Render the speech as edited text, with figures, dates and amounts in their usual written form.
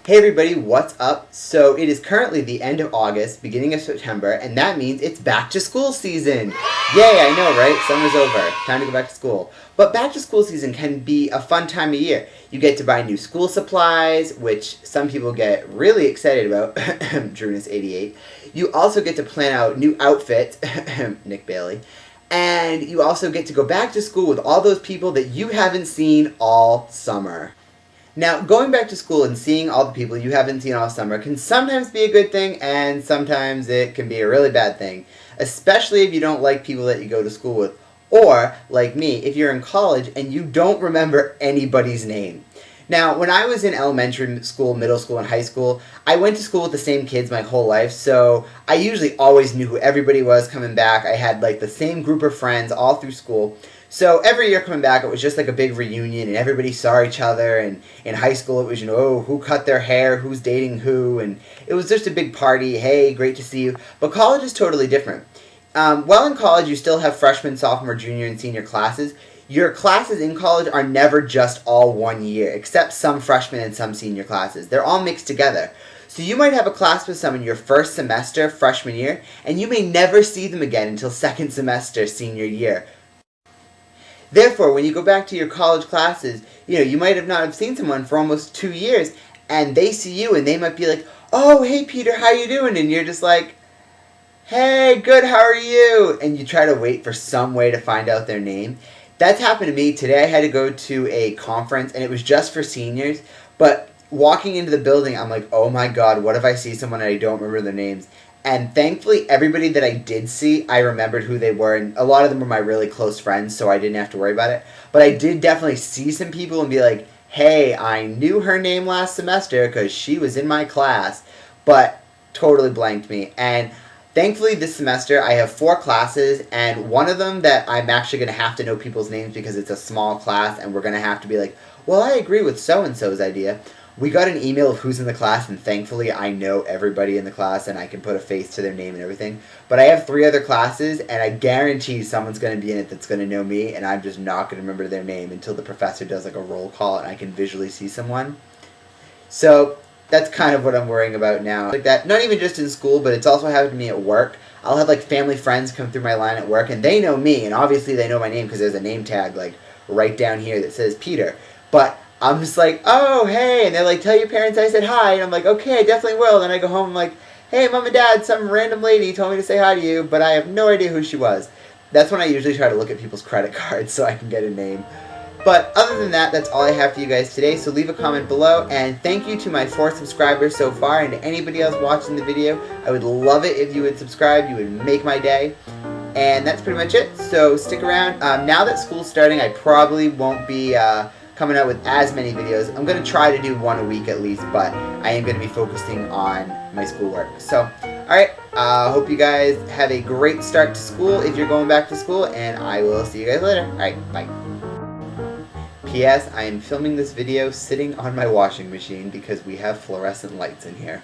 Hey everybody, what's up? So it is currently the end of August, beginning of September, and that means it's back to school season. Yay, I know, right? Summer's over. Time to go back to school. But back to school season can be a fun time of year. You get to buy new school supplies, which some people get really excited about. Drunus88. You also get to plan out new outfits. Nick Bailey. And you also get to go back to school with all those people that you haven't seen all summer. Now, going back to school and seeing all the people you haven't seen all summer can sometimes be a good thing, and sometimes it can be a really bad thing, especially if you don't like people that you go to school with, or, like me, if you're in college and you don't remember anybody's name. Now, when I was in elementary school, middle school, and high school, I went to school with the same kids my whole life, so I usually always knew who everybody was coming back. I had, the same group of friends all through school. So every year coming back, it was just like a big reunion, and everybody saw each other, and in high school it was, who cut their hair, who's dating who, and it was just a big party. Hey, great to see you. But college is totally different. While in college, you still have freshman, sophomore, junior, and senior classes. Your classes in college are never just all 1 year, except some freshman and some senior classes. They're all mixed together. So you might have a class with someone your first semester, freshman year, and you may never see them again until second semester, senior year. Therefore, when you go back to your college classes, you might have not have seen someone for almost 2 years, and they see you, and they might be like, "Oh, hey, Peter, how you doing?" And you're just like, "Hey, good, how are you?" And you try to wait for some way to find out their name. That's happened to me. Today I had to go to a conference, and it was just for seniors, but walking into the building, I'm like, oh my god, what if I see someone and I don't remember their names? And thankfully, everybody that I did see, I remembered who they were, and a lot of them were my really close friends, so I didn't have to worry about it. But I did definitely see some people and be like, hey, I knew her name last semester because she was in my class, but totally blanked me. And thankfully, this semester, I have 4 classes, and one of them that I'm actually going to have to know people's names because it's a small class, and we're going to have to be like, well, I agree with so-and-so's idea. We got an email of who's in the class, and thankfully I know everybody in the class, and I can put a face to their name and everything. But I have 3 other classes, and I guarantee someone's going to be in it that's going to know me, and I'm just not going to remember their name until the professor does a roll call and I can visually see someone. So that's kind of what I'm worrying about now. Like that, not even just in school, but it's also happened to me at work. I'll have family friends come through my line at work, and they know me, and obviously they know my name because there's a name tag right down here that says Peter. But I'm just like, oh, hey, and they're like, tell your parents I said hi, and I'm like, okay, I definitely will. Then I go home, I'm like, hey, mom and dad, some random lady told me to say hi to you, but I have no idea who she was. That's when I usually try to look at people's credit cards so I can get a name. But other than that, that's all I have for you guys today, so leave a comment below, and thank you to my 4 subscribers so far, and to anybody else watching the video. I would love it if you would subscribe. You would make my day. And that's pretty much it, so stick around. Now that school's starting, I probably won't be coming out with as many videos. I'm going to try to do 1 a week at least, but I am going to be focusing on my schoolwork. So, alright, hope you guys have a great start to school if you're going back to school, and I will see you guys later. Alright, bye. P.S. I am filming this video sitting on my washing machine because we have fluorescent lights in here.